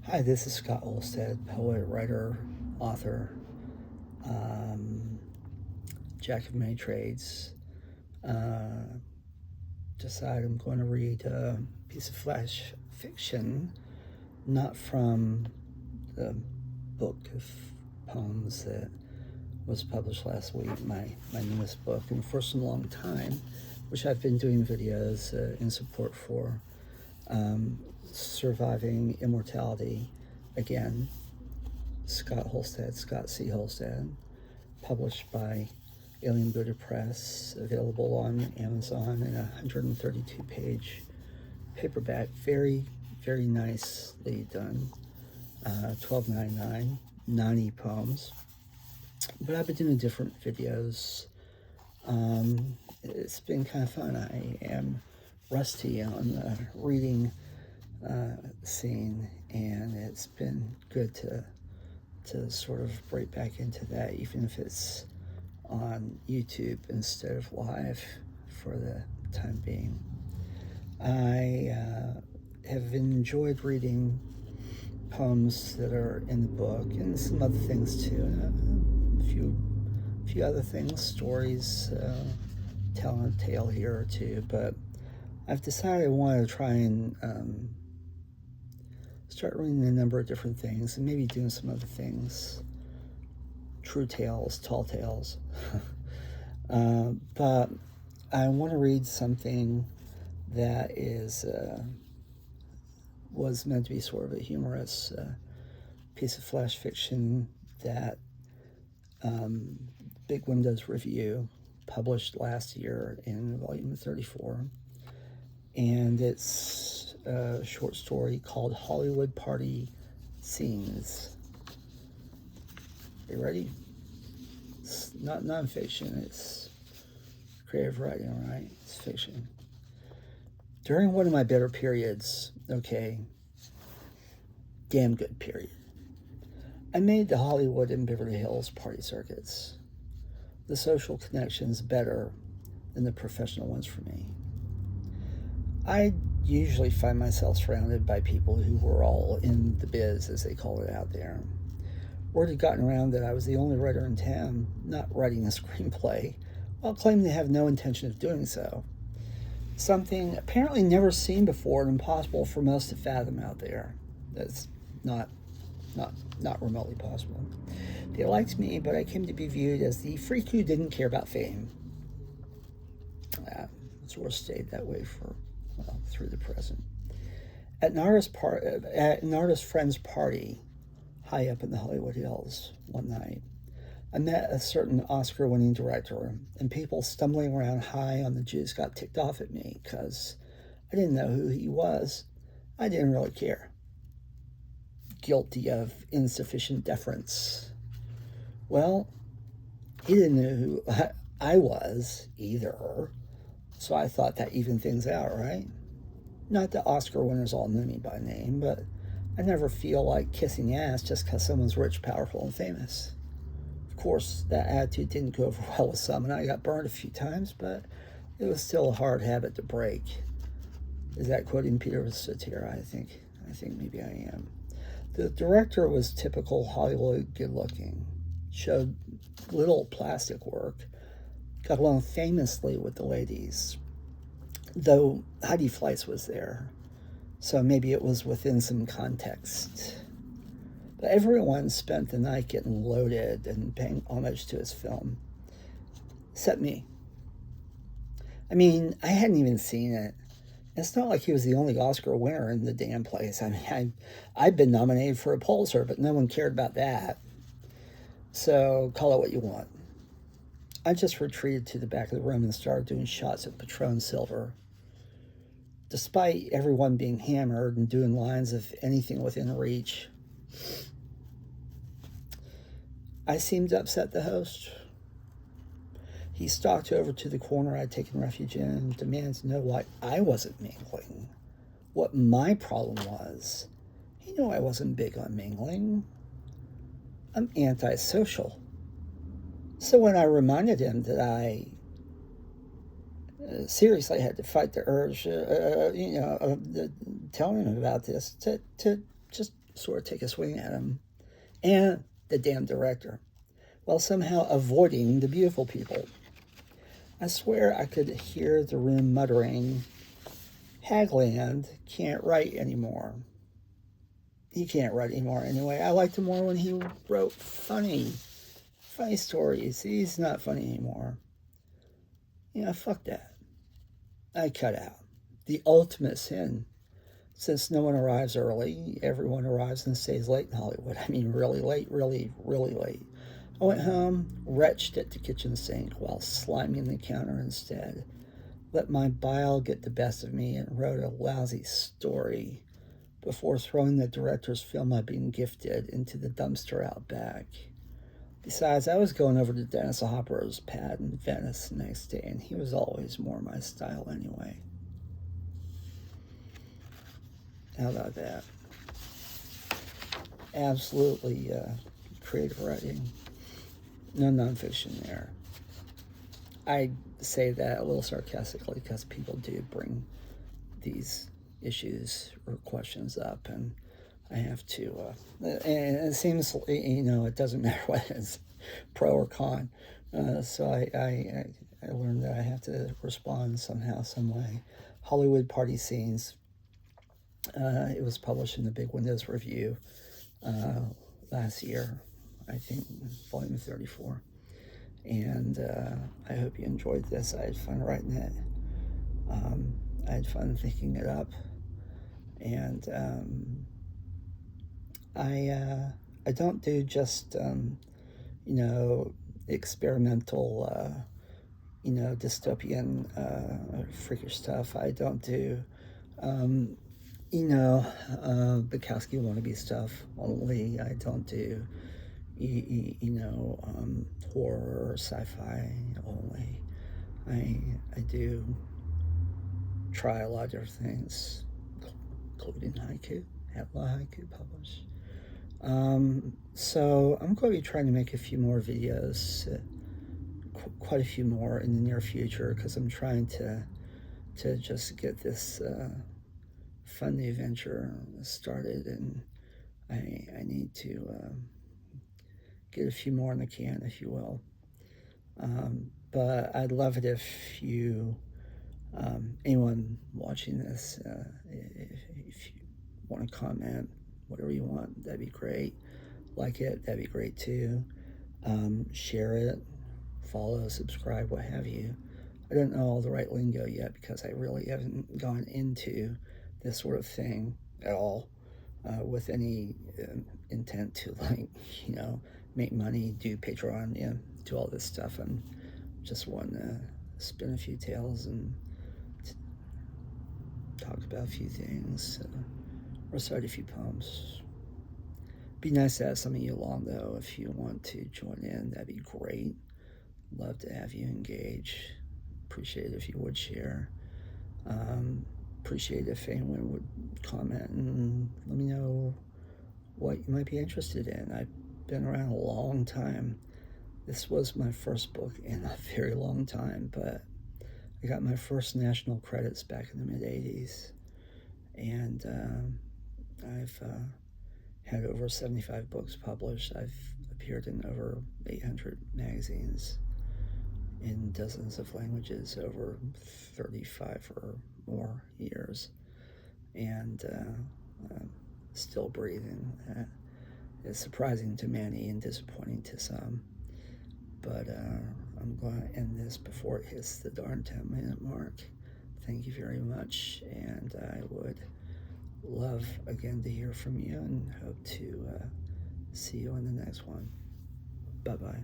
Hi, this is Scott Holstad, poet, writer, author, um, jack of many trades. Uh, Decide I'm going to read a piece of flash fiction, not from the book of poems that was published last week, my newest book, and first in a long time, which I've been doing videos in support for. Surviving Immortality, again, Scott Holstad, Scott C Holstad, published by Alien Buddha Press, available on Amazon in a 132-page paperback. Very, very nicely done. $12.99, 90 poems. But I've been doing different videos. It's been kind of fun. I am rusty on the reading scene, and it's been good to sort of break back into that, even if it's on YouTube instead of live for the time being. I have enjoyed reading poems that are in the book and some other things too. A few other things, stories, telling a tale here or two, but I've decided I want to try and start reading a number of different things and maybe doing some other things. True tales, tall tales. But I want to read something that was meant to be sort of a humorous piece of flash fiction that Big Windows Review published last year in volume 34. And it's a short story called Hollywood Party Scenes. Are you ready? It's not nonfiction, it's creative writing, right? It's fiction. During one of my better periods, damn good period, I made the Hollywood and Beverly Hills party circuits. The social connections better than the professional ones for me. I usually find myself surrounded by people who were all in the biz, as they call it out there. Word had gotten around that I was the only writer in town not writing a screenplay, while claiming to have no intention of doing so. Something apparently never seen before and impossible for most to fathom out there. That's not remotely possible. They liked me, but I came to be viewed as the freak who didn't care about fame. Sort of stayed that way for, through the present. At an artist friend's party, high up in the Hollywood Hills, one night, I met a certain Oscar-winning director, and people stumbling around high on the juice got ticked off at me because I didn't know who he was. I didn't really care. Guilty of insufficient deference. Well, he didn't know who I was either, so I thought that evened things out, right? Not that Oscar winners all knew me by name, but I never feel like kissing ass just because someone's rich, powerful, and famous. Of course, that attitude didn't go over well with some, and I got burned a few times, but it was still a hard habit to break. Is that quoting Peter Satire? I think maybe I am. The director was typical Hollywood good-looking, showed little plastic work, got along famously with the ladies, though Heidi Fleiss was there, so maybe it was within some context. But everyone spent the night getting loaded and paying homage to his film, except me. I mean, I hadn't even seen it. It's not like he was the only Oscar winner in the damn place. I mean, I'd been nominated for a Pulitzer, but no one cared about that. So call it what you want. I just retreated to the back of the room and started doing shots of Patron Silver. Despite everyone being hammered and doing lines of anything within reach, I seemed to upset the host. He stalked over to the corner I'd taken refuge in and demanded to know why I wasn't mingling, what my problem was. He knew I wasn't big on mingling. I'm antisocial. So when I reminded him that I seriously had to fight the urge, telling him about this, to just sort of take a swing at him and the damn director, while somehow avoiding the beautiful people. I swear I could hear the room muttering, Hagland can't write anymore. He can't write anymore anyway. I liked him more when he wrote funny stories. He's not funny anymore. Fuck that. I cut out. The ultimate sin. Since no one arrives early, everyone arrives and stays late in Hollywood. I mean, really late, really, really late. I went home, retched at the kitchen sink while sliming the counter instead. Let my bile get the best of me and wrote a lousy story before throwing the director's film I'd been gifted into the dumpster out back. Besides, I was going over to Dennis Hopper's pad in Venice the next day, and he was always more my style anyway. How about that? Absolutely creative writing. No nonfiction there. I say that a little sarcastically because people do bring these issues or questions up, and I have to, and it seems, it doesn't matter what it's pro or con. So I learned that I have to respond somehow, some way. Hollywood Party Scenes. It was published in the Big Windows Review last year, I think, volume 34. And I hope you enjoyed this. I had fun writing it. I had fun thinking it up. And I don't do just, experimental, dystopian, freakish stuff. I don't do, Bukowski wannabe stuff only. I don't do, horror or sci-fi only. I do try a lot of different things, including haiku. Have a lot of haiku published. So I'm going to be trying to make a few more videos, quite a few more in the near future, because I'm trying to just get this fun new venture started, and I need to get a few more in the can, if you will. But I'd love it if you, anyone watching this, if you want to comment, whatever you want, that'd be great. Like it, that'd be great too. Share it, follow, subscribe, what have you. I don't know all the right lingo yet because I really haven't gone into this sort of thing at all with any intent to, make money, do Patreon, do all this stuff. I'm just want to spin a few tales and talk about a few things, recite a few poems. Be nice to have some of you along, though. If you want to join in, that'd be great. Love to have you engage. Appreciate it if you would share. Appreciate if anyone would comment and let me know what you might be interested in. I've been around a long time. This was my first book in a very long time, but I got my first national credits back in the mid-'80s, and I've had over 75 books published. I've appeared in over 800 magazines in dozens of languages over 35 or more years, and still breathing. It's surprising to many and disappointing to some, but I'm going to end this before it hits the darn 10-minute mark. Thank you very much, and I would love again to hear from you and hope to see you on the next one. Bye-bye.